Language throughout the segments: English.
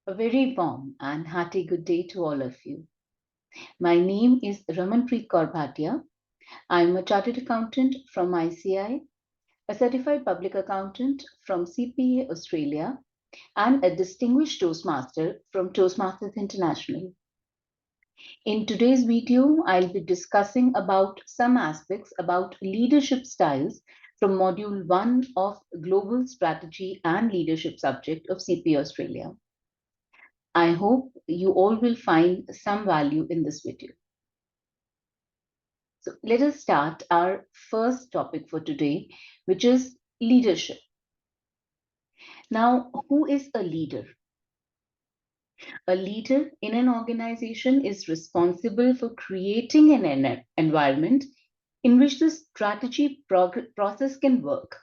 A very warm and hearty good day to all of you. My name is Ramanpreet Kaur Bhatia. I am a chartered accountant from ICI, a certified public accountant from CPA Australia, and a distinguished Toastmaster from Toastmasters International. In today's video, I'll be discussing about some aspects about leadership styles from Module 1 of Global Strategy and Leadership subject of CPA Australia. I hope you all will find some value in this video. So let us start our first topic for today, which is leadership. Now, who is a leader? A leader in an organization is responsible for creating an environment in which the strategy process can work.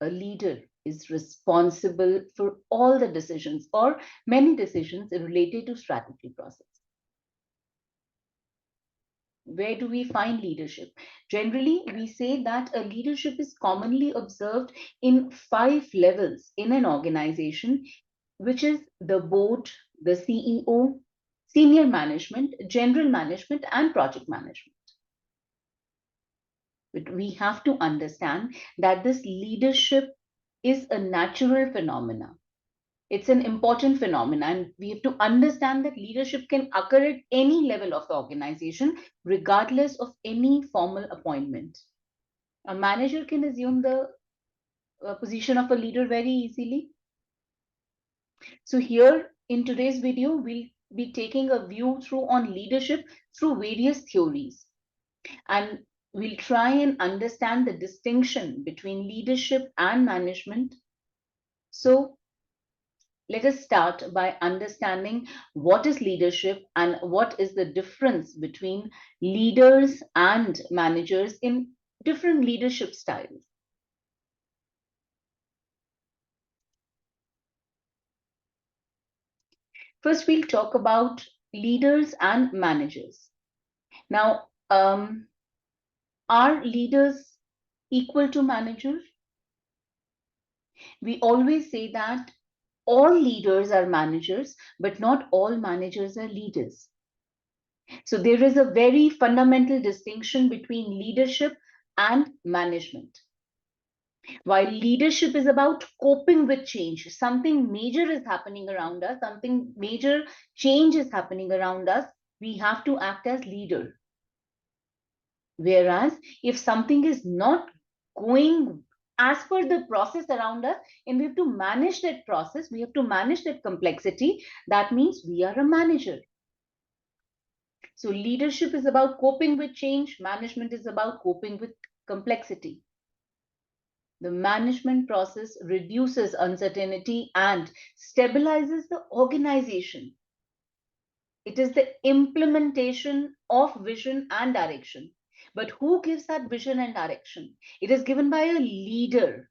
A leader is responsible for all the decisions or many decisions related to strategy process. Where do we find leadership? Generally, we say that a leadership is commonly observed in 5 levels in an organization, which is the board, the CEO, senior management, general management, and project management. But we have to understand that this leadership is a natural phenomena. It's an important phenomenon, and we have to understand that leadership can occur at any level of the organization, regardless of any formal appointment. A manager can assume the position of a leader very easily. So here in today's video, we'll be taking a view through on leadership through various theories. And we'll try and understand the distinction between leadership and management. So let us start by understanding what is leadership and what is the difference between leaders and managers in different leadership styles. First, we'll talk about leaders and managers. Now, are leaders equal to managers? We always say that all leaders are managers, but not all managers are leaders. So there is a very fundamental distinction between leadership and management. While leadership is about coping with change, something major is happening around us, something major change is happening around us, we have to act as leader. Whereas if something is not going as per the process around us, and we have to manage that process, we have to manage that complexity, that means we are a manager. So leadership is about coping with change, management is about coping with complexity. The management process reduces uncertainty and stabilizes the organization. It is the implementation of vision and direction. But who gives that vision and direction? It is given by a leader.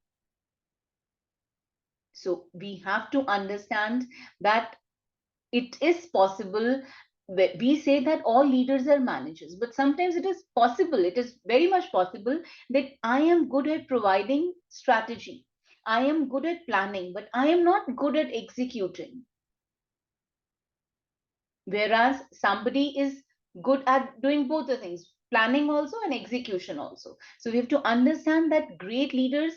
So we have to understand that it is possible. We say that all leaders are managers, but sometimes it is possible, it is very much possible that I am good at providing strategy. I am good at planning, but I am not good at executing. Whereas somebody is good at doing both the things, planning also and execution also. So we have to understand that great leaders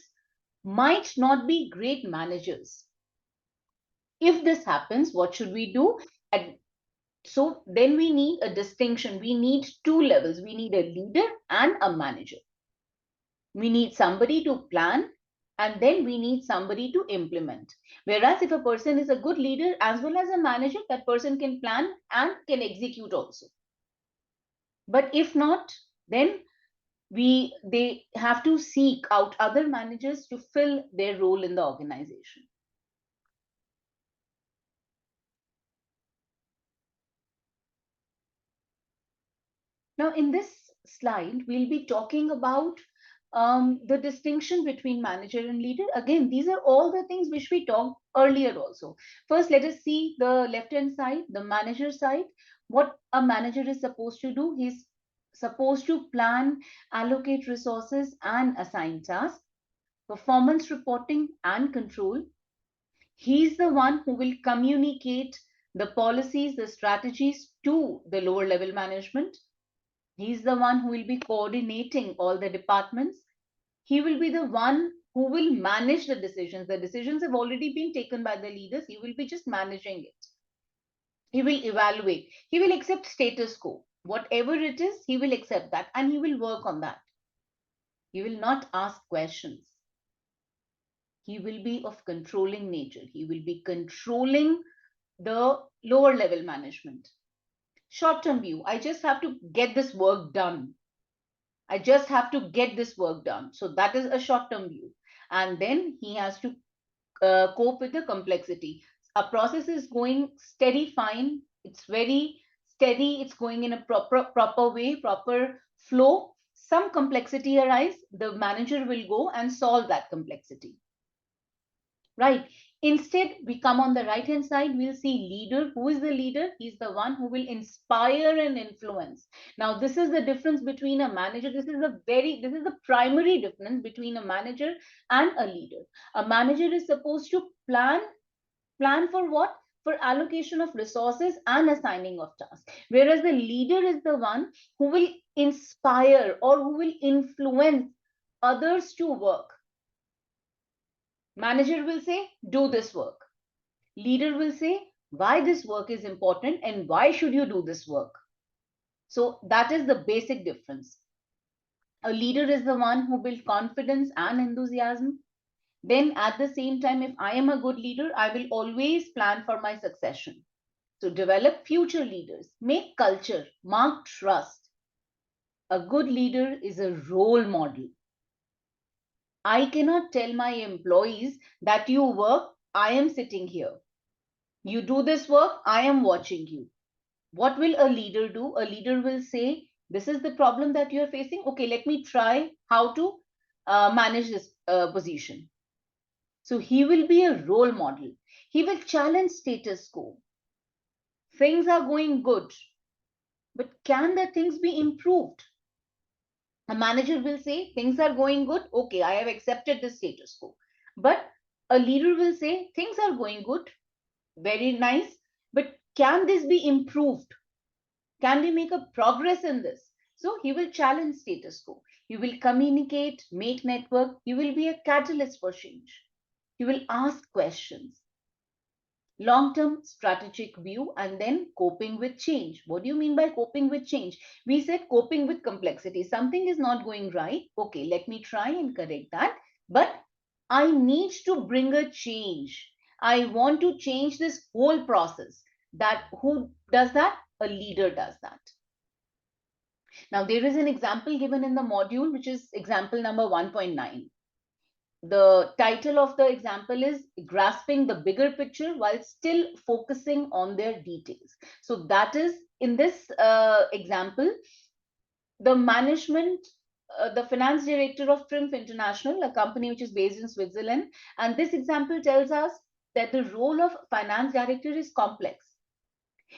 might not be great managers. If this happens, what should we do? And so then we need a distinction. We need two levels. We need a leader and a manager. We need somebody to plan, and then we need somebody to implement. Whereas if a person is a good leader as well as a manager, that person can plan and can execute also. But if not, then they have to seek out other managers to fill their role in the organization. Now, in this slide, we'll be talking about the distinction between manager and leader. Again, these are all the things which we talked earlier also. First, let us see the left-hand side, the manager side. What a manager is supposed to do, he's supposed to plan, allocate resources, and assign tasks, performance reporting and control. He's the one who will communicate the policies, the strategies to the lower level management. He's the one who will be coordinating all the departments. He will be the one who will manage the decisions. The decisions have already been taken by the leaders. He will be just managing it. He will evaluate. He will accept status quo. Whatever it is, he will accept that and he will work on that. He will not ask questions. He will be of controlling nature. He will be controlling the lower level management. Short term view, I just have to get this work done. I just have to get this work done. So that is a short term view. And then he has to cope with the complexity. A process is going steady, fine. It's very steady. It's going in a proper way, proper flow. Some complexity arise. The manager will go and solve that complexity. Right. Instead, we come on the right hand side, we'll see leader. Who is the leader? He's the one who will inspire and influence. Now, this is the difference between a manager. This is the primary difference between a manager and a leader. A manager is supposed to plan for what? For allocation of resources and assigning of tasks. Whereas the leader is the one who will inspire or who will influence others to work. Manager will say, do this work. Leader will say, why this work is important and why should you do this work. So that is the basic difference. A leader is the one who builds confidence and enthusiasm. Then at the same time, if I am a good leader, I will always plan for my succession. So develop future leaders, make culture, mark trust. A good leader is a role model. I cannot tell my employees that you work, I am sitting here. You do this work, I am watching you. What will a leader do? A leader will say, this is the problem that you're facing. Okay, let me try how to manage this position. So he will be a role model. He will challenge status quo. Things are going good, but can the things be improved? A manager will say, things are going good. Okay, I have accepted the status quo. But a leader will say, things are going good. Very nice. But can this be improved? Can we make a progress in this? So he will challenge status quo. He will communicate, make network. He will be a catalyst for change. He will ask questions. Long-term strategic view and then coping with change. What do you mean by coping with change? We said coping with complexity. Something is not going right. Okay, let me try and correct that. But I need to bring a change. I want to change this whole process. That who does that? A leader does that. Now, there is an example given in the module, which is example number 1.9. The title of the example is Grasping the Bigger Picture while Still Focusing on Their Details. So that is, in this example, the management, the finance director of Triumph International, a company which is based in Switzerland. And this example tells us that the role of finance director is complex.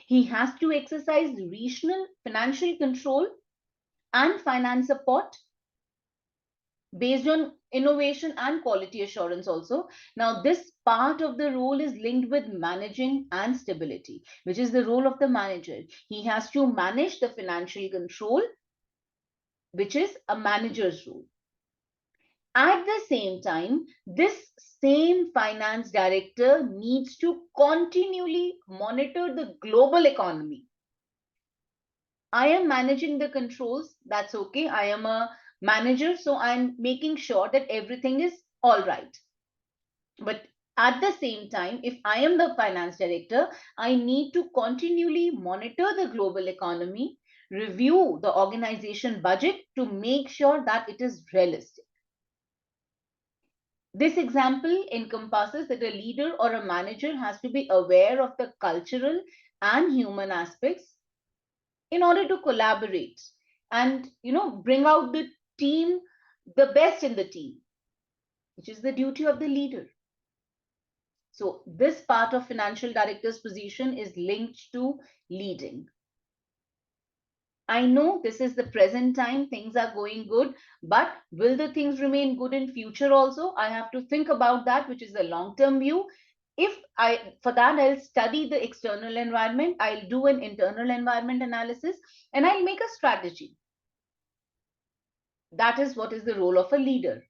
He has to exercise regional financial control and finance support based on innovation and quality assurance also. Now, this part of the role is linked with managing and stability, which is the role of the manager. He has to manage the financial control, which is a manager's role. At the same time, this same finance director needs to continually monitor the global economy. I am managing the controls, that's okay. I am a manager, so I'm making sure that everything is all right. But at the same time, if I am the finance director, I need to continually monitor the global economy, review the organization budget to make sure that it is realistic. This example encompasses that a leader or a manager has to be aware of the cultural and human aspects in order to collaborate and bring out the team, the best in the team, which is the duty of the leader. So this part of financial director's position is linked to leading. I know this is the present time, things are going good, but will the things remain good in future also? I have to think about that, which is the long-term view. For that, I'll study the external environment, I'll do an internal environment analysis, and I'll make a strategy. That is what is the role of a leader.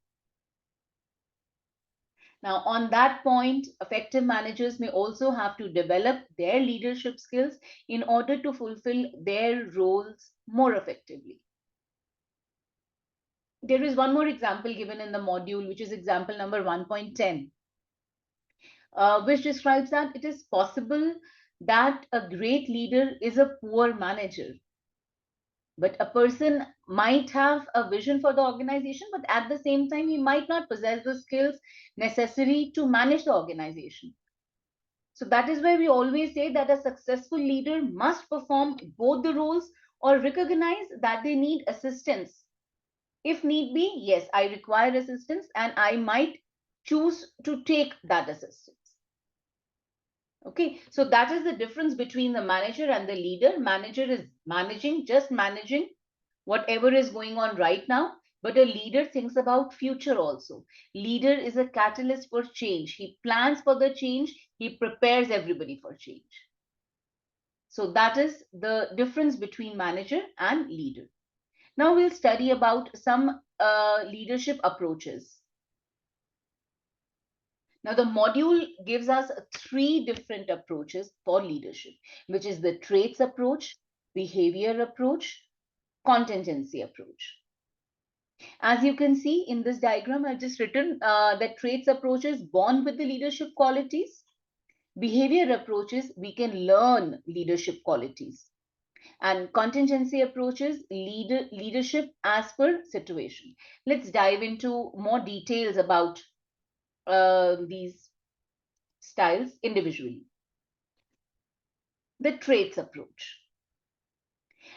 Now, on that point, effective managers may also have to develop their leadership skills in order to fulfill their roles more effectively. There is one more example given in the module, which is example number 1.10, which describes that it is possible that a great leader is a poor manager. But a person might have a vision for the organization, but at the same time, he might not possess the skills necessary to manage the organization. So that is why we always say that a successful leader must perform both the roles or recognize that they need assistance. If need be, yes, I require assistance and I might choose to take that assistance. Okay, so that is the difference between the manager and the leader. Manager is managing, just managing whatever is going on right now, but a leader thinks about future also. Leader is a catalyst for change. He plans for the change, he prepares everybody for change. So that is the difference between manager and leader. Now we'll study about some leadership approaches. Now, the module gives us 3 different approaches for leadership, which is the traits approach, behavior approach, contingency approach. As you can see in this diagram, I've just written that traits approach is born with the leadership qualities. Behavior approaches, we can learn leadership qualities. And contingency approaches, leadership as per situation. Let's dive into more details about these styles individually. The traits approach.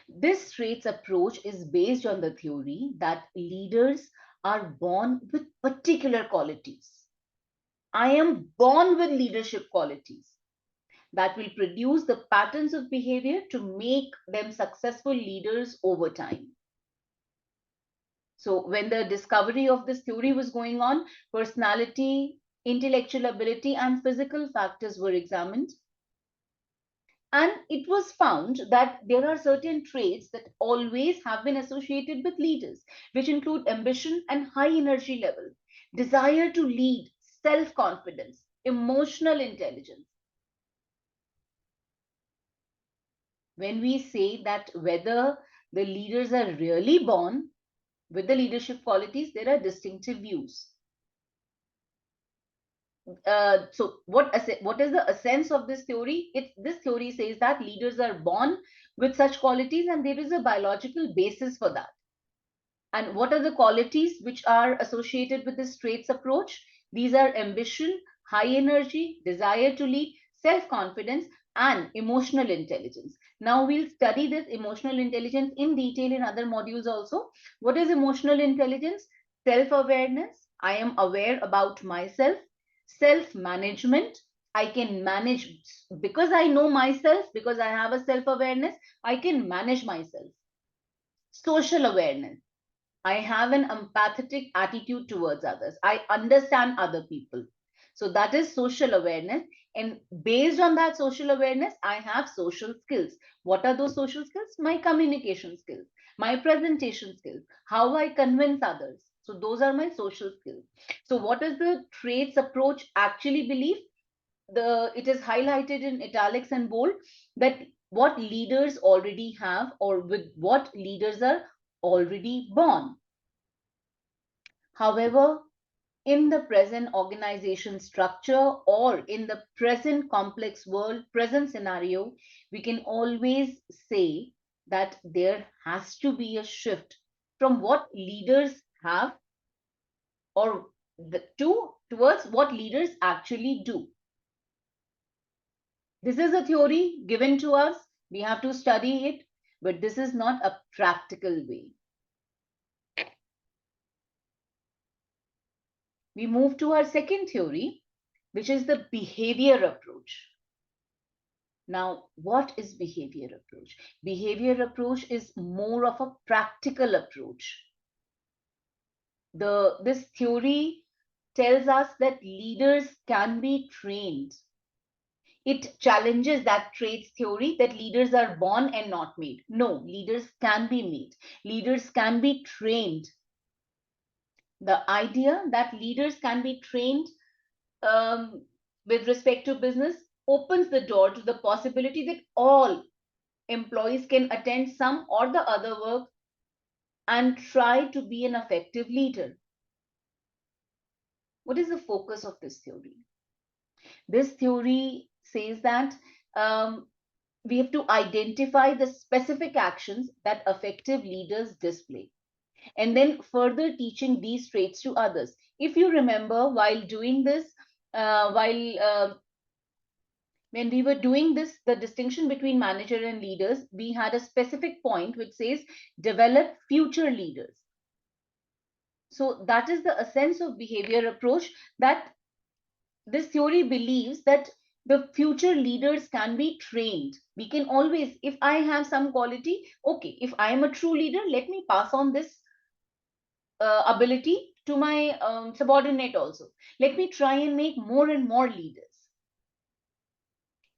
This traits approach is based on the theory that leaders are born with particular qualities. I am born with leadership qualities that will produce the patterns of behavior to make them successful leaders over time. So when the discovery of this theory was going on, personality, intellectual ability, and physical factors were examined. And it was found that there are certain traits that always have been associated with leaders, which include ambition and high energy level, desire to lead, self confidence, emotional intelligence. When we say that whether the leaders are really born with the leadership qualities, there are distinctive views. So what is the essence of this theory? This theory says that leaders are born with such qualities and there is a biological basis for that. And what are the qualities which are associated with this traits approach? These are ambition, high energy, desire to lead, self-confidence, and emotional intelligence. Now we'll study this emotional intelligence in detail in other modules also. What is emotional intelligence? Self-awareness. I am aware about myself. Self-management. I can manage because I know myself, because I have a self-awareness, I can manage myself. Social awareness. I have an empathetic attitude towards others. I understand other people. So that is social awareness. And based on that social awareness, I have social skills. What are those social skills? My communication skills, my presentation skills, how I convince others. So those are my social skills. So what is the traits approach actually believe? It is highlighted in italics and bold that what leaders already have or with what leaders are already born. However, in the present organization structure or in the present complex world, present scenario, we can always say that there has to be a shift from what leaders have or towards what leaders actually do. This is a theory given to us. We have to study it, but this is not a practical way. We move to our second theory, which is the behavior approach. Now, what is behavior approach? Behavior approach is more of a practical approach. This theory tells us that leaders can be trained. It challenges that traits theory that leaders are born and not made. No, leaders can be made. Leaders can be trained. The idea that leaders can be trained um, with respect to business opens the door to the possibility that all employees can attend some or the other work and try to be an effective leader. What is the focus of this theory? This theory says that we have to identify the specific actions that effective leaders display and then further teaching these traits to others. If you remember, while doing this, while when we were doing this, the distinction between manager and leaders, we had a specific point which says develop future leaders. So that is the essence of behavior approach, that this theory believes that the future leaders can be trained. We can always, if I have some quality, okay, if I am a true leader, let me pass on this ability to my subordinate also. Let me try and make more and more leaders.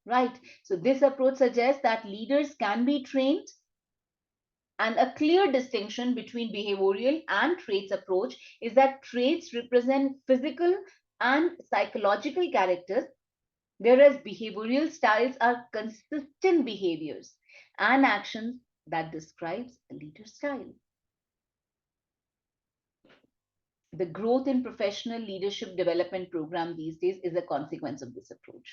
Right. So this approach suggests that leaders can be trained, and a clear distinction between behavioral and traits approach is that traits represent physical and psychological characters, whereas behavioral styles are consistent behaviors and actions that describes a leader style. The growth in professional leadership development program these days is a consequence of this approach.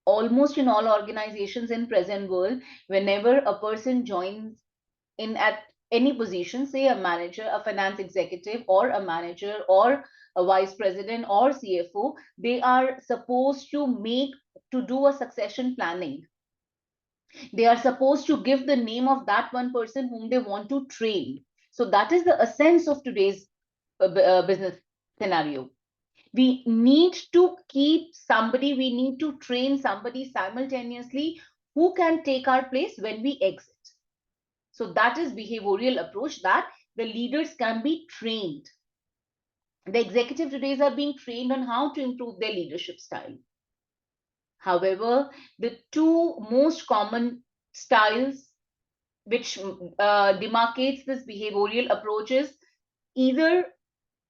Almost in all organizations in present world, whenever a person joins in at any position, say a manager, a finance executive, or a manager, or a vice president, or CFO, they are supposed to do a succession planning. They are supposed to give the name of that one person whom they want to train. So that is the essence of today's business scenario. We need to keep somebody, we need to train somebody simultaneously who can take our place when we exit. So that is behavioral approach, that the leaders can be trained. The executive today are being trained on how to improve their leadership style. However, the two most common styles which demarcates this behavioral approach is either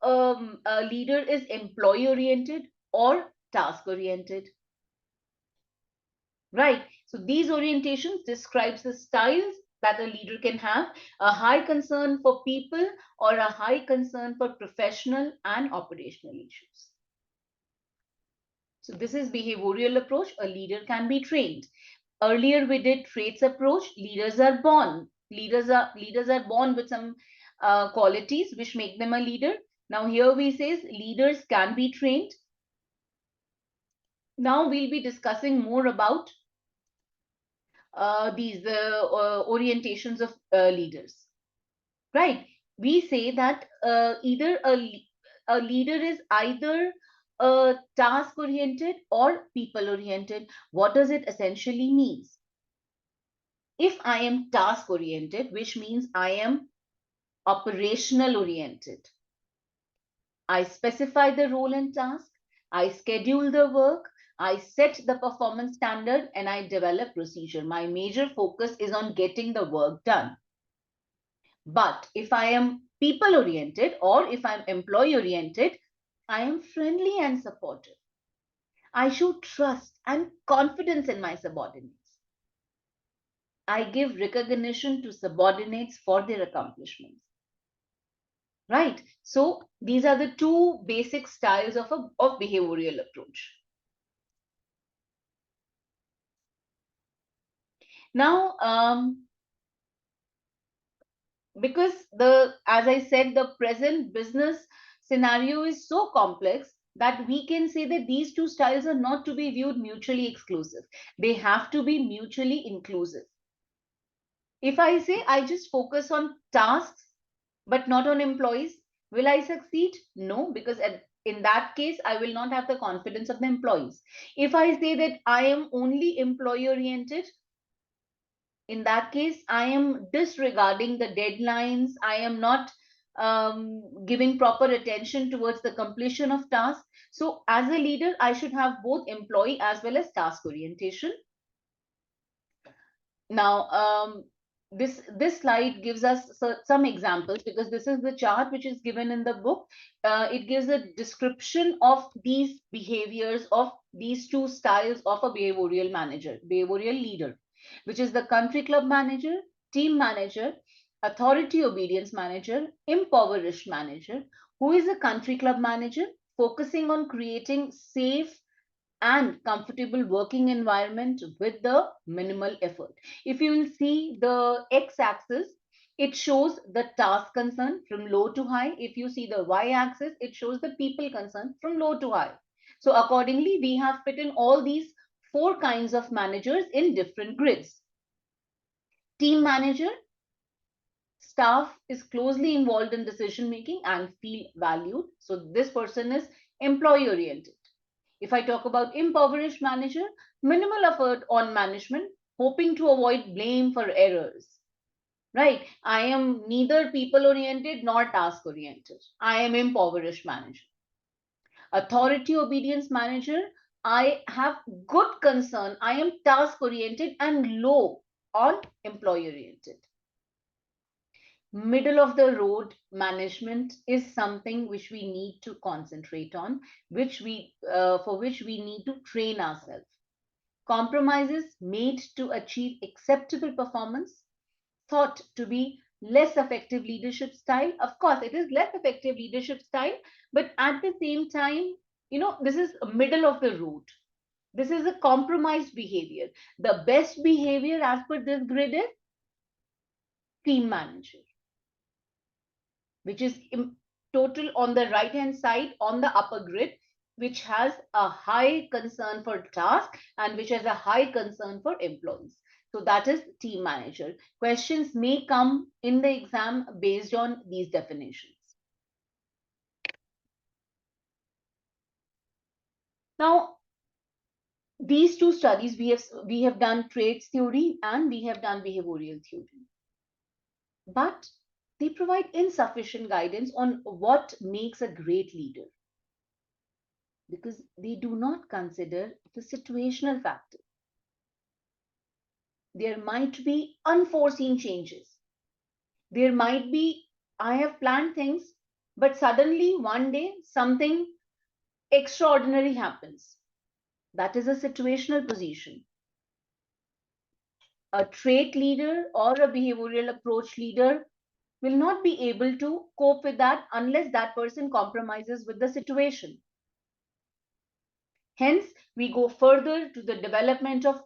a leader is employee oriented or task oriented. Right. So these orientations describes the styles that a leader can have: a high concern for people or a high concern for professional and operational issues. So this is behavioral approach. A leader can be trained. Earlier we did traits approach. Leaders are born. Leaders are born with some qualities which make them a leader. Now here we says leaders can be trained. Now we'll be discussing more about these orientations of leaders. Right? We say that either a leader is either task oriented or people oriented. What does it essentially mean? If I am task oriented, which means I am operational oriented, I specify the role and task, I schedule the work, I set the performance standard, and I develop procedure. My major focus is on getting the work done. But if I am people oriented or if I'm employee oriented, I am friendly and supportive. I show trust and confidence in my subordinates. I give recognition to subordinates for their accomplishments. Right? So these are the two basic styles of behavioral approach. Now, because as I said, the present business scenario is so complex that we can say that these two styles are not to be viewed mutually exclusive. They have to be mutually inclusive. If I say I just focus on tasks but not on employees, will I succeed? No, because in that case, I will not have the confidence of the employees. If I say that I am only employee oriented, in that case, I am disregarding the deadlines. I am not giving proper attention towards the completion of tasks. So as a leader, I should have both employee as well as task orientation. Now, this slide gives us some examples, because this is the chart which is given in the book. It gives a description of these behaviors of these two styles of a behavioral manager, behavioral leader, which is the country club manager, team manager, authority obedience manager, impoverished manager. Who is a country club manager? Focusing on creating safe and comfortable working environment with the minimal effort. If you will see the x-axis, it shows the task concern from low to high. If you see the y-axis, it shows the people concern from low to high. So accordingly, we have fit in all these four kinds of managers in different grids. Team manager, staff is closely involved in decision making and feel valued. So this person is employee oriented. If I talk about impoverished manager, minimal effort on management, hoping to avoid blame for errors. Right? I am neither people oriented nor task oriented. I am impoverished manager. Authority obedience manager, I have good concern. I am task oriented and low on employee oriented. Middle of the road management is something which we need to concentrate on, for which we need to train ourselves. Compromises made to achieve acceptable performance, thought to be less effective leadership style. Of course, it is less effective leadership style, but at the same time, this is a middle of the road. This is a compromised behavior. The best behavior as per this grid is team manager, which is total on the right hand side on the upper grid, which has a high concern for task and which has a high concern for employees. So that is team manager. Questions may come in the exam based on these definitions. Now, these two studies, we have done traits theory and we have done behavioral theory, but they provide insufficient guidance on what makes a great leader, because they do not consider the situational factor. There might be unforeseen changes. There might be, I have planned things, but suddenly one day something extraordinary happens. That is a situational position. A trait leader or a behavioral approach leader will not be able to cope with that unless that person compromises with the situation. Hence, we go further to the development of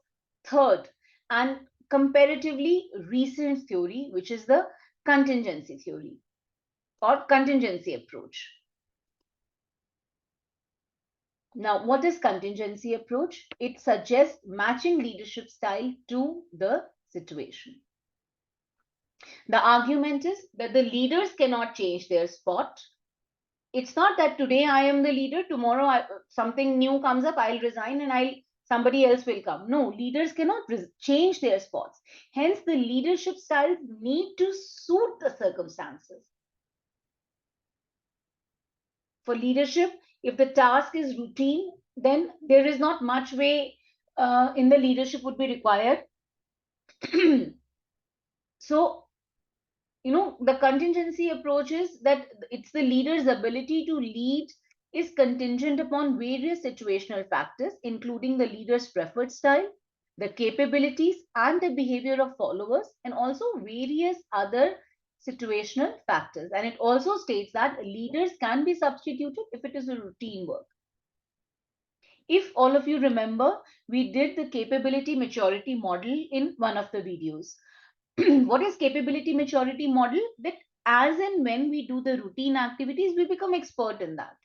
third and comparatively recent theory, which is the contingency theory or contingency approach. Now, what is contingency approach? It suggests matching leadership style to the situation. The argument is that the leaders cannot change their spot. It's not that today I am the leader, tomorrow something new comes up, I'll resign and somebody else will come. No, leaders cannot change their spots. Hence, the leadership styles need to suit the circumstances. For leadership, if the task is routine, then there is not much way in the leadership would be required. So, the contingency approach is that it's the leader's ability to lead is contingent upon various situational factors, including the leader's preferred style, the capabilities and the behavior of followers, and also various other situational factors. And it also states that leaders can be substituted if it is a routine work. If all of you remember, we did the capability maturity model in one of the videos. What is capability maturity model? That as and when we do the routine activities, we become expert in that.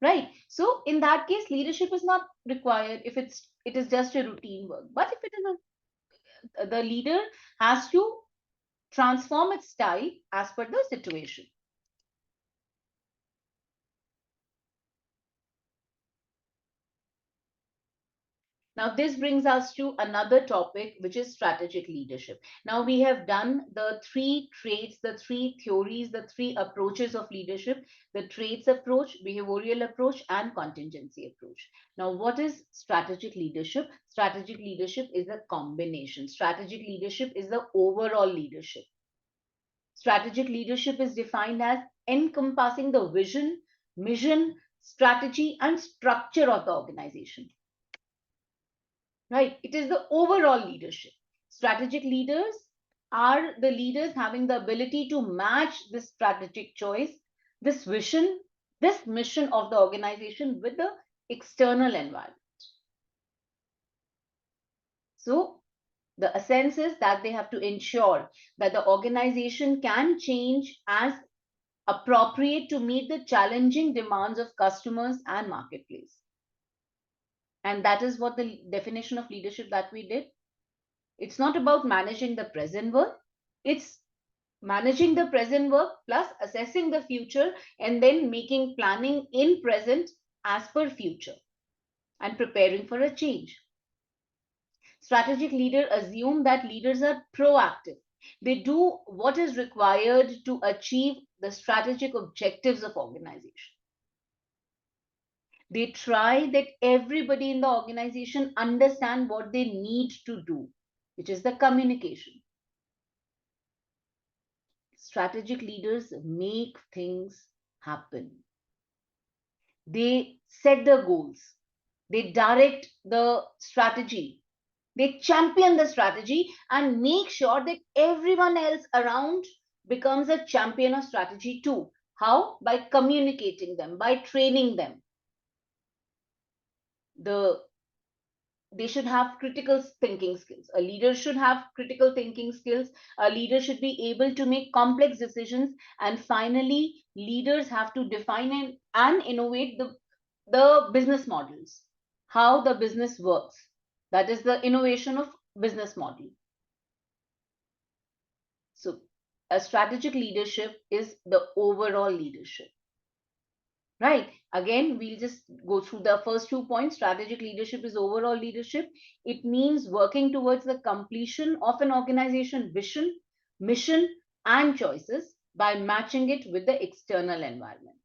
Right? So in that case, leadership is not required if it is just a routine work. But if it is the leader has to transform its style as per the situation. Now, this brings us to another topic, which is strategic leadership. Now, we have done the three traits, the three theories, the three approaches of leadership: the traits approach, behavioral approach, and contingency approach. Now, what is strategic leadership? Strategic leadership is a combination. Strategic leadership is the overall leadership. Strategic leadership is defined as encompassing the vision, mission, strategy, and structure of the organization. Right? It is the overall leadership. Strategic leaders are the leaders having the ability to match this strategic choice, this vision, this mission of the organization with the external environment. So, the essence is that they have to ensure that the organization can change as appropriate to meet the challenging demands of customers and marketplace. And that is what the definition of leadership that we did. It's not about managing the present work, it's managing the present work plus assessing the future and then making planning in present as per future and preparing for a change. Strategic leaders assume that leaders are proactive. They do what is required to achieve the strategic objectives of organization. They try that everybody in the organization understand what they need to do, which is the communication. Strategic leaders make things happen. They set the goals. They direct the strategy. They champion the strategy and make sure that everyone else around becomes a champion of strategy too. How? By communicating them, by training them. They should have critical thinking skills. A leader should have critical thinking skills. A leader should be able to make complex decisions. And finally, leaders have to define and innovate the business models, how the business works. That is the innovation of business model. So, a strategic leadership is the overall leadership. Right. Again, we'll just go through the first 2 points. Strategic leadership is overall leadership. It means working towards the completion of an organization vision, mission, and choices by matching it with the external environment.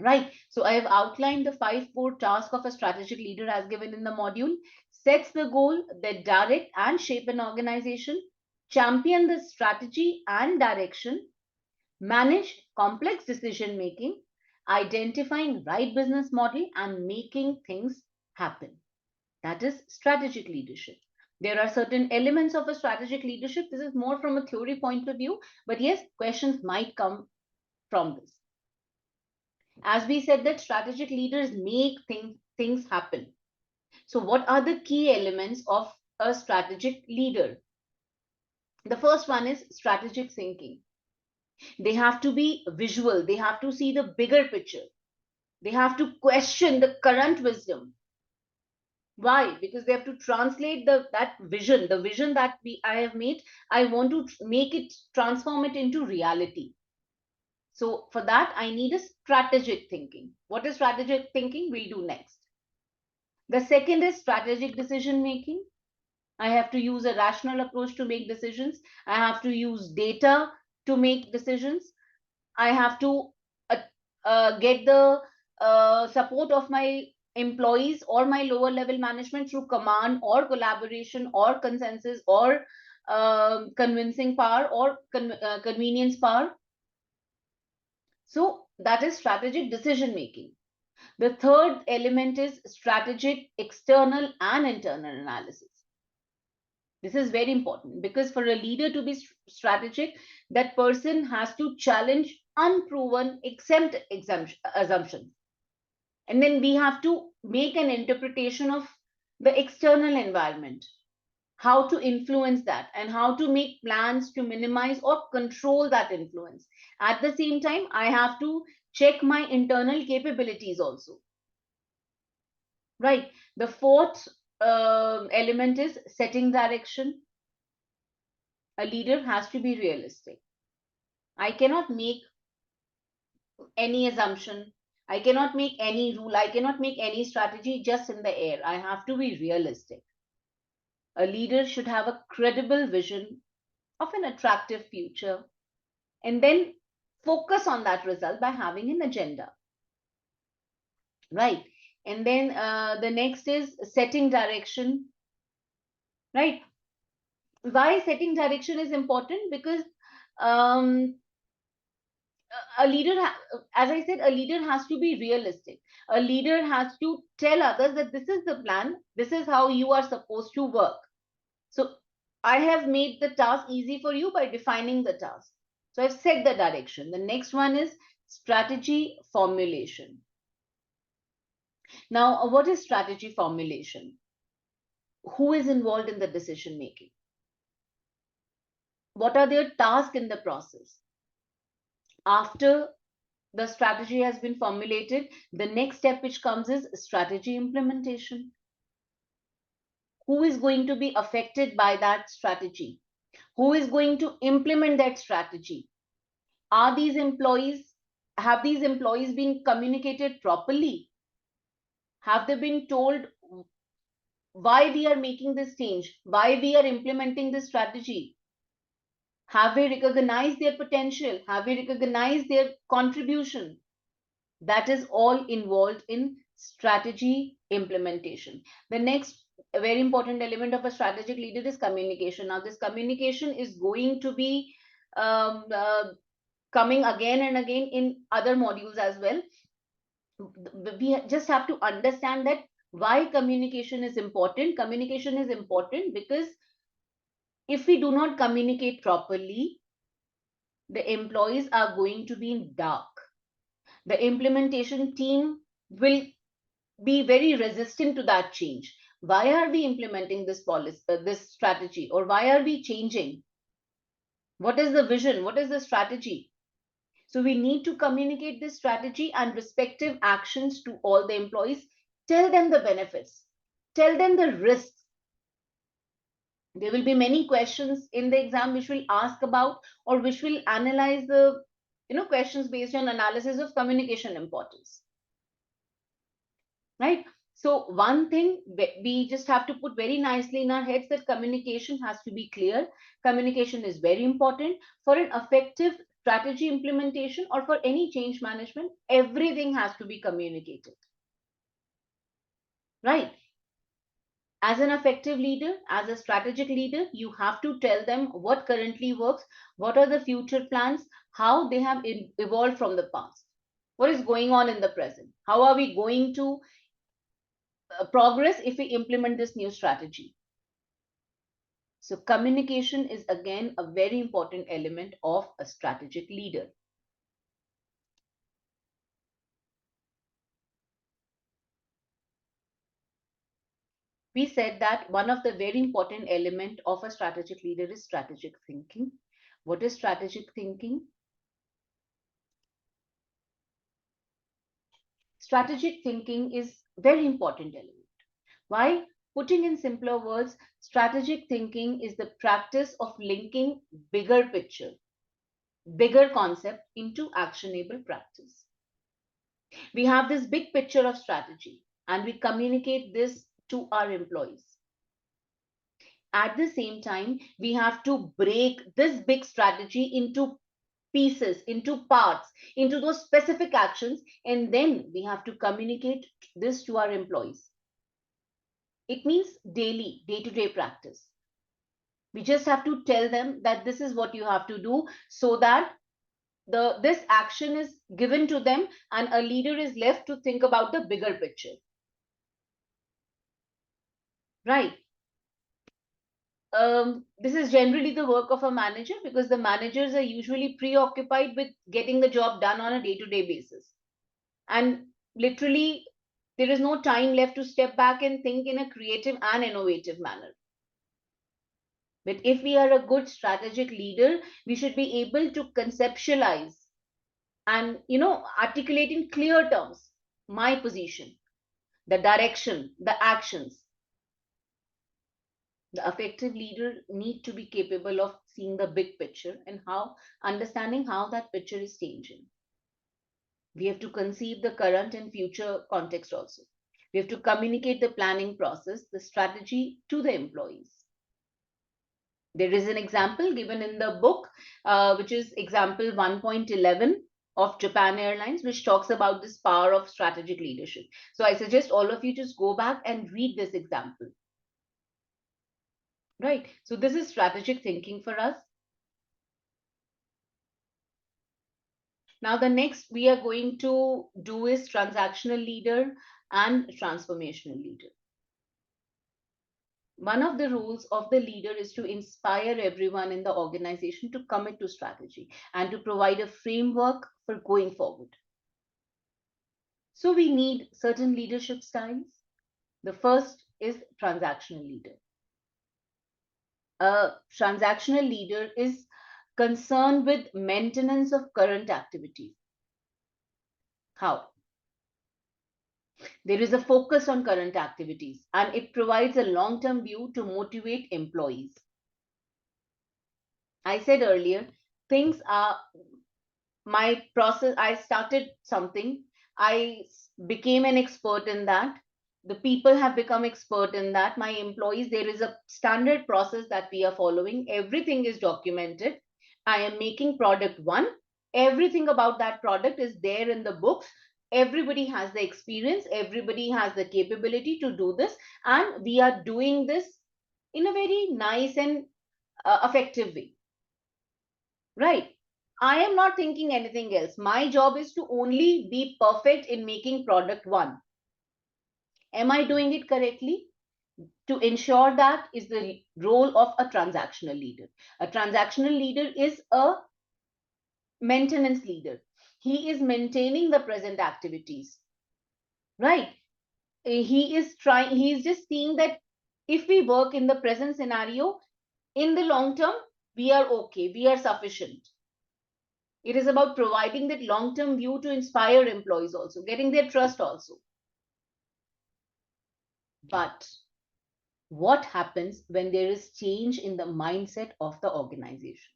Right. So I have outlined the 5 core tasks of a strategic leader as given in the module. Sets the goal, they direct and shape an organization, champion the strategy and direction, manage complex decision making, identifying right business model, and making things happen. That is strategic leadership. There are certain elements of a strategic leadership. This is more from a theory point of view, but yes, questions might come from this. As we said that strategic leaders make things happen. So what are the key elements of a strategic leader? The first one is strategic thinking. They have to be visual. They have to see the bigger picture. They have to question the current wisdom. Why? Because they have to translate that vision, the vision that I have made. I want to make it, transform it into reality. So for that, I need a strategic thinking. What is strategic thinking? We'll do next. The second is strategic decision making. I have to use a rational approach to make decisions. I have to use data to make decisions. I have to get the support of my employees or my lower level management through command or collaboration or consensus or convincing power or convenience power. So that is strategic decision making. The third element is strategic external and internal analysis. This is very important because for a leader to be strategic, that person has to challenge unproven assumptions. And then we have to make an interpretation of the external environment, how to influence that, and how to make plans to minimize or control that influence. At the same time, I have to check my internal capabilities also. Right. The fourth element is setting direction. A leader has to be realistic. I cannot make any assumption I cannot make any rule, I cannot make any strategy just in the air. I have to be realistic. A leader should have a credible vision of an attractive future and then focus on that result by having an agenda, right? And then the next is setting direction, right? Why setting direction is important? Because um, a leader, as I said, a leader has to be realistic. A leader has to tell others that this is the plan, this is how you are supposed to work. So I have made the task easy for you by defining the task. So I've set the direction. The next one is strategy formulation. Now, what is strategy formulation? Who is involved in the decision making? What are their tasks in the process? After the strategy has been formulated, the next step which comes is strategy implementation. Who is going to be affected by that strategy? Who is going to implement that strategy? Are these employees, have these employees been communicated properly? Have they been told why we are making this change, why we are implementing this strategy? Have we recognized their potential? Have we recognized their contribution? That is all involved in strategy implementation. The next very important element of a strategic leader is communication. Now, this communication is going to be um, uh, coming again and again in other modules as well. We just have to understand that why communication is important. Communication is important because if we do not communicate properly, the employees are going to be in dark. The implementation team will be very resistant to that change. Why are we implementing this policy, this strategy, or why are we changing? What is the vision? What is the strategy? So we need to communicate this strategy and respective actions to all the employees. Tell them the benefits. Tell them the risks. There will be many questions in the exam which will ask about or which will analyze the questions based on analysis of communication importance, right? So one thing we just have to put very nicely in our heads that communication has to be clear. Communication is very important for an effective strategy implementation or for any change management. Everything has to be communicated, right? As an effective leader, as a strategic leader, you have to tell them what currently works, what are the future plans, how they have evolved from the past, what is going on in the present, how are we going to progress if we implement this new strategy. So communication is again a very important element of a strategic leader. We said that one of the very important element of a strategic leader is strategic thinking. What is strategic thinking? Strategic thinking is very important element. Why? Putting in simpler words, strategic thinking is the practice of linking bigger picture, bigger concept into actionable practice. We have this big picture of strategy and we communicate this to our employees. At the same time, we have to break this big strategy into pieces, into parts, into those specific actions, and then we have to communicate this to our employees. It means daily, day-to-day practice. We just have to tell them that this is what you have to do so that this action is given to them and a leader is left to think about the bigger picture. Right. This is generally the work of a manager because the managers are usually preoccupied with getting the job done on a day-to-day basis. And literally, there is no time left to step back and think in a creative and innovative manner. But if we are a good strategic leader, we should be able to conceptualize and articulate in clear terms my position, the direction, the actions. The effective leader need to be capable of seeing the big picture and how understanding how that picture is changing. We have to conceive the current and future context also. We have to communicate the planning process, the strategy to the employees. There is an example given in the book, which is example 1.11 of Japan Airlines, which talks about this power of strategic leadership. So I suggest all of you just go back and read this example. Right. So this is strategic thinking for us. Now, the next we are going to do is transactional leader and transformational leader. One of the roles of the leader is to inspire everyone in the organization to commit to strategy and to provide a framework for going forward. So we need certain leadership styles. The first is transactional leader. A transactional leader is concerned with maintenance of current activities. How? There is a focus on current activities and it provides a long-term view to motivate employees. I said earlier, things are my process. I started something, I became an expert in that. The people have become expert in that. My employees, there is a standard process that we are following. Everything is documented. I am making product one. Everything about that product is there in the books. Everybody has the experience, everybody has the capability to do this, and we are doing this in a very nice and effective way. Right. I am not thinking anything else. My job is to only be perfect in making product one. Am I doing it correctly? To ensure that is the role of a transactional leader. A transactional leader is a maintenance leader. He is maintaining the present activities. Right. He is just seeing that if we work in the present scenario, in the long term, we are okay, we are sufficient. It is about providing that long-term view to inspire employees also, getting their trust also. But what happens when there is change in the mindset of the organization?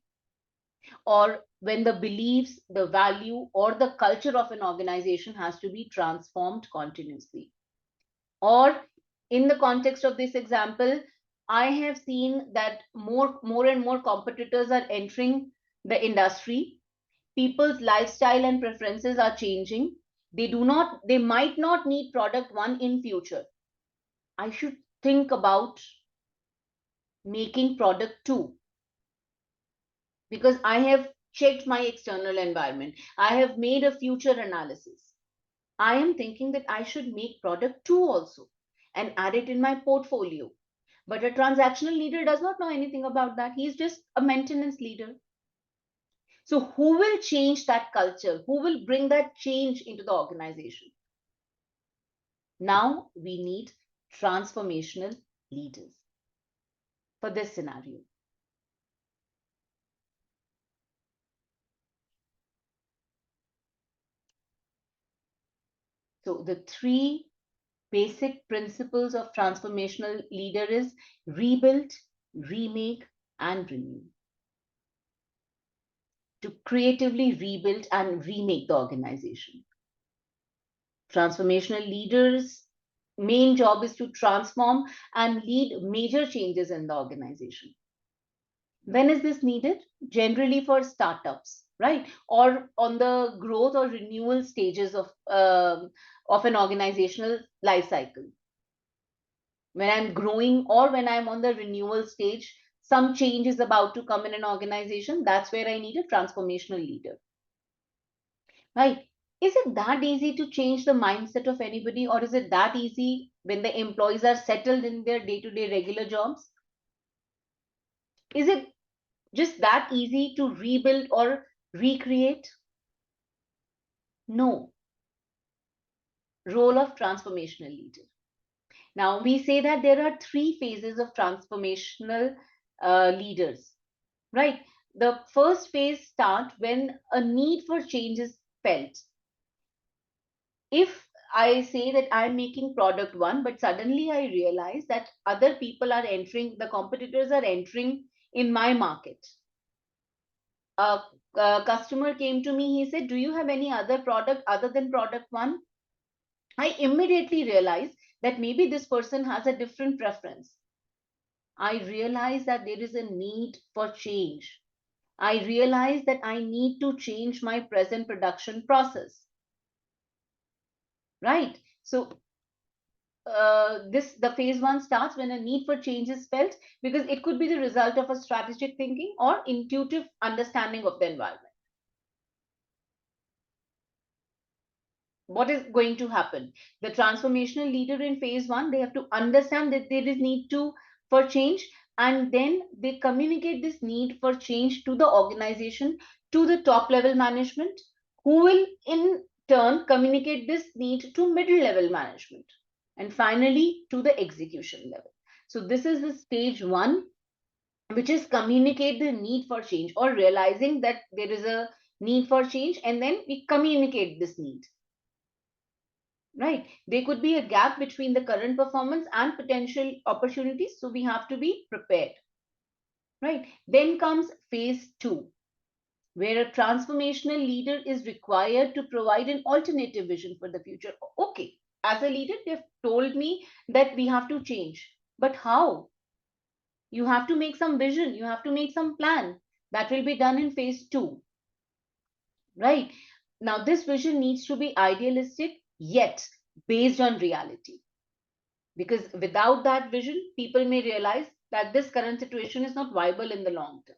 Or when the beliefs, the value, or the culture of an organization has to be transformed continuously? Or in the context of this example, I have seen that more and more competitors are entering the industry. People's lifestyle and preferences are changing. They might not need product one in future. I should think about making product two, because I have checked my external environment. I have made a future analysis. I am thinking that I should make product two also and add it in my portfolio. But a transactional leader does not know anything about that. He's just a maintenance leader. So who will change that culture? Who will bring that change into the organization? Now we need transformational leaders for this scenario. So the three basic principles of transformational leader is rebuild, remake, and renew. To creatively rebuild and remake the organization. Transformational leaders' main job is to transform and lead major changes in the organization. When is this needed? Generally for startups, right? Or on the growth or renewal stages of an organizational life cycle. When I'm growing or when I'm on the renewal stage, some change is about to come in an organization. That's where I need a transformational leader. Right? Is it that easy to change the mindset of anybody, or is it that easy when the employees are settled in their day-to-day regular jobs? Is it just that easy to rebuild or recreate? No. Role of transformational leader. Now, we say that there are three phases of transformational leaders, right? The first phase starts when a need for change is felt. If I say that I'm making product one, but suddenly I realize that other people are entering, the competitors are entering in my market. A customer came to me, he said, do you have any other product other than product one? I immediately realized that maybe this person has a different preference. I realized that there is a need for change. I realized that I need to change my present production process. Right? So the phase one starts when a need for change is felt, because it could be the result of a strategic thinking or intuitive understanding of the environment. What is going to happen? The transformational leader in phase one, they have to understand that there is need to for change, and then they communicate this need for change to the organization, to the top level management, who will in turn communicate this need to middle level management, and finally to the execution level. So this is the stage one, which is communicate the need for change, or realizing that there is a need for change, and then we communicate this need. Right? There could be a gap between the current performance and potential opportunities, so we have to be prepared. Right? Then comes phase two, where a transformational leader is required to provide an alternative vision for the future. Okay, as a leader, they've told me that we have to change, but how? You have to make some vision, you have to make some plan. That will be done in phase two. Right? Now, this vision needs to be idealistic, yet based on reality. Because without that vision, people may realize that this current situation is not viable in the long term.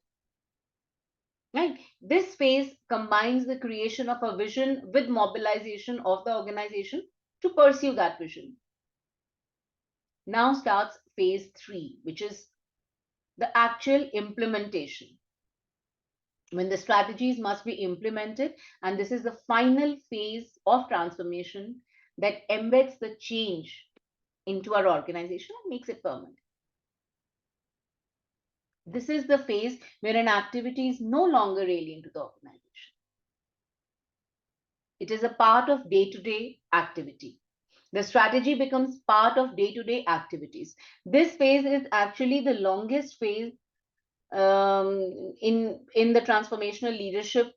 Right? This phase combines the creation of a vision with mobilization of the organization to pursue that vision. Now starts phase three, which is the actual implementation, when the strategies must be implemented, and this is the final phase of transformation that embeds the change into our organization and makes it permanent. This is the phase where an activity is no longer alien to the organization. It is a part of day-to-day activity. The strategy becomes part of day-to-day activities. This phase is actually the longest phase in the transformational leadership,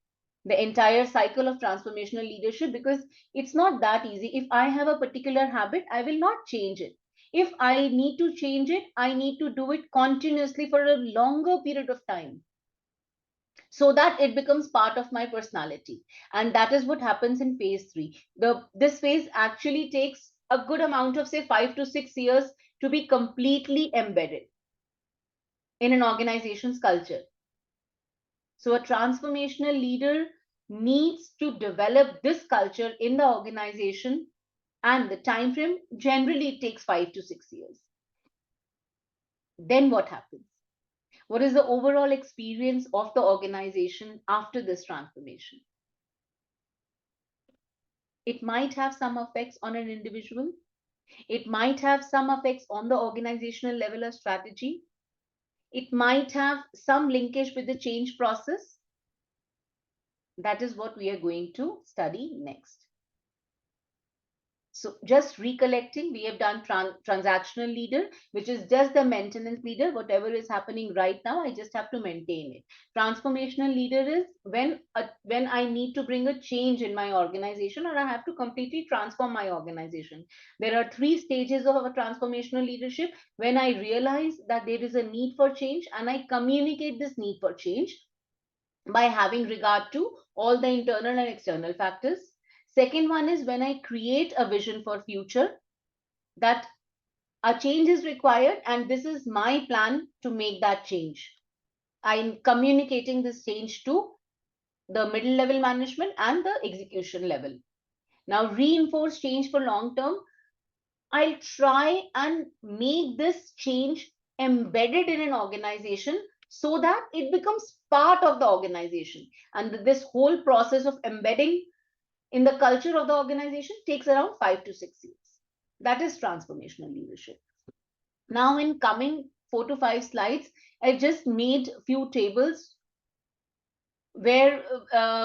the entire cycle of transformational leadership, because it's not that easy. If I have a particular habit, I will not change it. If I need to change it, I need to do it continuously for a longer period of time, so that it becomes part of my personality. And that is what happens in phase three. This phase actually takes a good amount of, say, 5 to 6 years to be completely embedded in an organization's culture. So a transformational leader needs to develop this culture in the organization, and the time frame generally takes 5 to 6 years. Then what happens? What is the overall experience of the organization after this transformation? It might have some effects on an individual. It might have some effects on the organizational level of strategy. It might have some linkage with the change process. That is what we are going to study next. So just recollecting, we have done transactional leader, which is just the maintenance leader. Whatever is happening right now, I just have to maintain it. Transformational leader is when I need to bring a change in my organization, or I have to completely transform my organization. There are 3 stages of a transformational leadership: when I realize that there is a need for change and I communicate this need for change by having regard to all the internal and external factors. Second one is when I create a vision for future, that a change is required and this is my plan to make that change. I'm communicating this change to the middle level management and the execution level. Now, reinforce change for long term. I'll try and make this change embedded in an organization so that it becomes part of the organization. And this whole process of embedding in the culture of the organization takes around 5 to 6 years. That is transformational leadership. Now, in coming 4 to 5 slides, I just made few tables where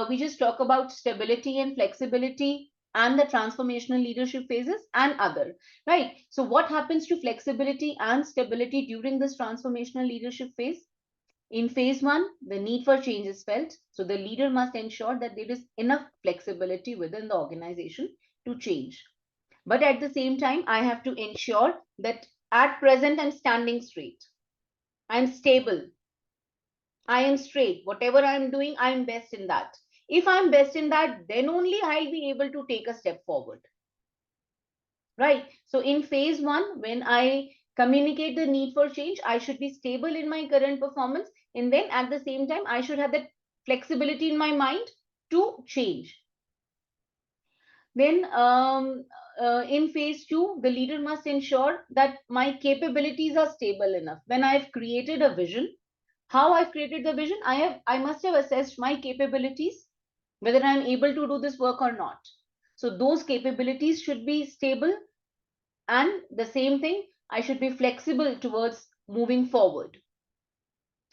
we just talk about stability and flexibility and the transformational leadership phases and other, right? So what happens to flexibility and stability during this transformational leadership phase? In phase one, the need for change is felt, so the leader must ensure that there is enough flexibility within the organization to change. But at the same time, I have to ensure that at present I'm standing straight, I'm stable, I am straight. Whatever I'm doing, I'm best in that. If I'm best in that, then only I'll be able to take a step forward. Right? So in phase one, when I communicate the need for change, I should be stable in my current performance. And then at the same time, I should have that flexibility in my mind to change. Then in phase two, the leader must ensure that my capabilities are stable enough. When I've created a vision, how I've created the vision, I must have assessed my capabilities, whether I'm able to do this work or not. So those capabilities should be stable, and the same thing, I should be flexible towards moving forward.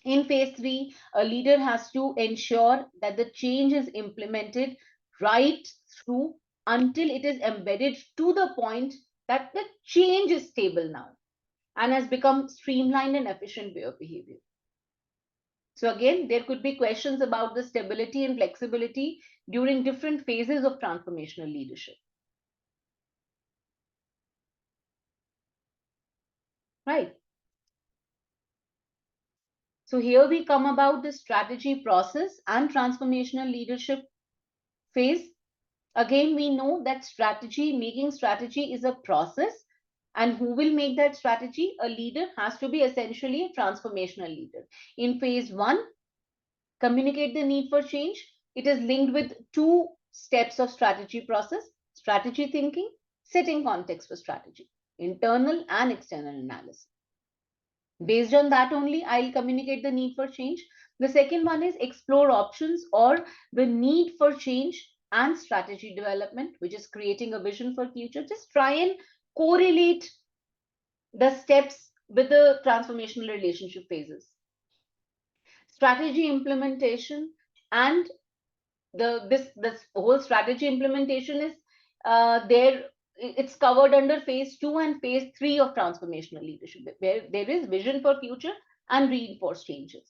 In phase three, a leader has to ensure that the change is implemented right through until it is embedded to the point that the change is stable now and has become streamlined and efficient way of behavior. So again, there could be questions about the stability and flexibility during different phases of transformational leadership. Right. So here we come about the strategy process and transformational leadership phase. Again, we know that making strategy is a process. And who will make that strategy? A leader has to be essentially a transformational leader. In phase one, communicate the need for change. It is linked with two steps of strategy process: strategy thinking, setting context for strategy, internal and external analysis. Based on that only, I'll communicate the need for change. The second one is explore options or the need for change and strategy development, which is creating a vision for future. Just try and correlate the steps with the transformational relationship phases. Strategy implementation and this whole strategy implementation is there. It's covered under phase two and phase three of transformational leadership, where there is vision for future and reinforce changes.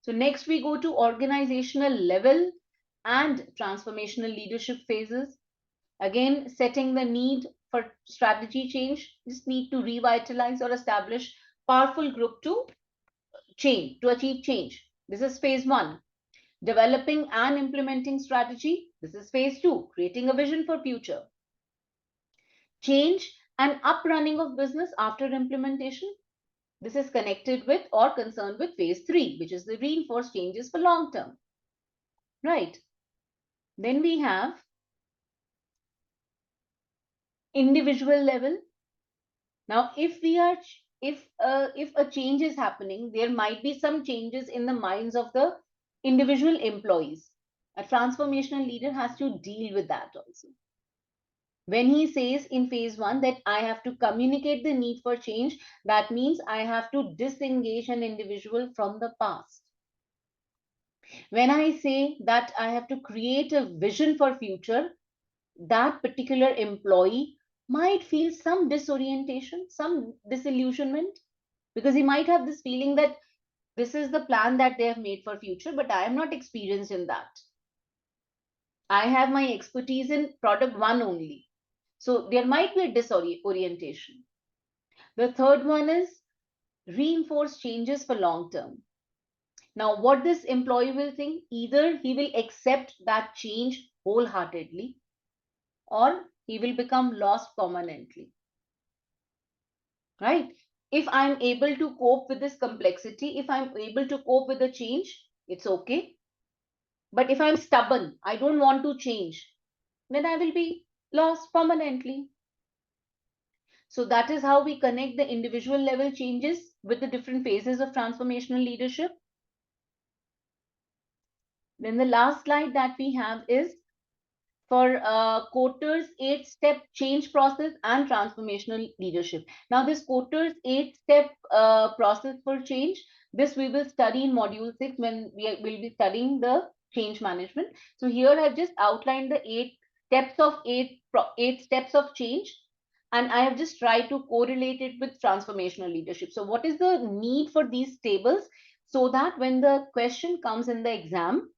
So next we go to organizational level and transformational leadership phases. Again, setting the need for strategy change, just need to revitalize or establish powerful group to achieve change. This is phase one. Developing and implementing strategy. This is phase two, creating a vision for future. Change and uprunning of business after implementation. This is connected with or concerned with phase three, which is the reinforced changes for long term. Right. Then we have individual level. Now, if a change is happening, there might be some changes in the minds of the individual employees. A transformational leader has to deal with that also. When he says in phase one that I have to communicate the need for change, that means I have to disengage an individual from the past. When I say that I have to create a vision for future, that particular employee might feel some disorientation, some disillusionment, because he might have this feeling that this is the plan that they have made for future, but I am not experienced in that. I have my expertise in product one only. So there might be a disorientation. The third one is reinforce changes for long term. Now, what this employee will think, either he will accept that change wholeheartedly or he will become lost permanently. Right? If I'm able to cope with this complexity, if I'm able to cope with the change, it's okay. But if I'm stubborn, I don't want to change, then I will be lost permanently. So that is how we connect the individual level changes with the different phases of transformational leadership. Then the last slide that we have is for Kotter's 8-step change process and transformational leadership. Now this Kotter's 8-step process for change, this we will study in module 6 when we will be studying the change management. So here I've just outlined the eight steps of change. And I have just tried to correlate it with transformational leadership. So what is the need for these tables, so that when the question comes in the exam,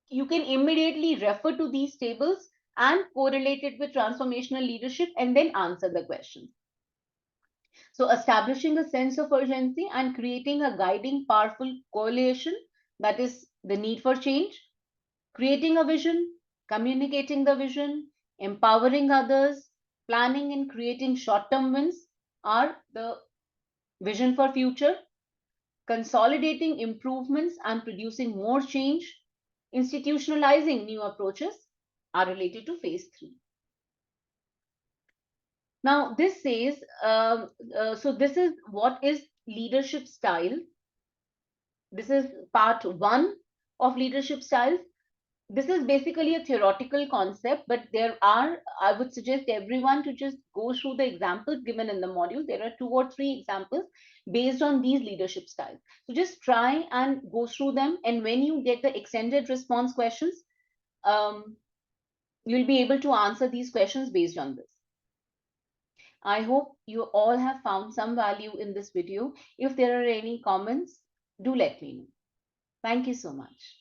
you can immediately refer to these tables and correlate it with transformational leadership and then answer the question. So establishing a sense of urgency and creating a guiding powerful correlation, that is the need for change, creating a vision, communicating the vision, empowering others, planning and creating short-term wins are the vision for future, consolidating improvements and producing more change, institutionalizing new approaches are related to phase 3. Now, this says, so this is what is leadership style. This is part 1 of leadership styles. This is basically a theoretical concept, but I would suggest everyone to just go through the examples given in the module. There are 2 or 3 examples based on these leadership styles. So just try and go through them. And when you get the extended response questions, you'll be able to answer these questions based on this. I hope you all have found some value in this video. If there are any comments, do let me know. Thank you so much.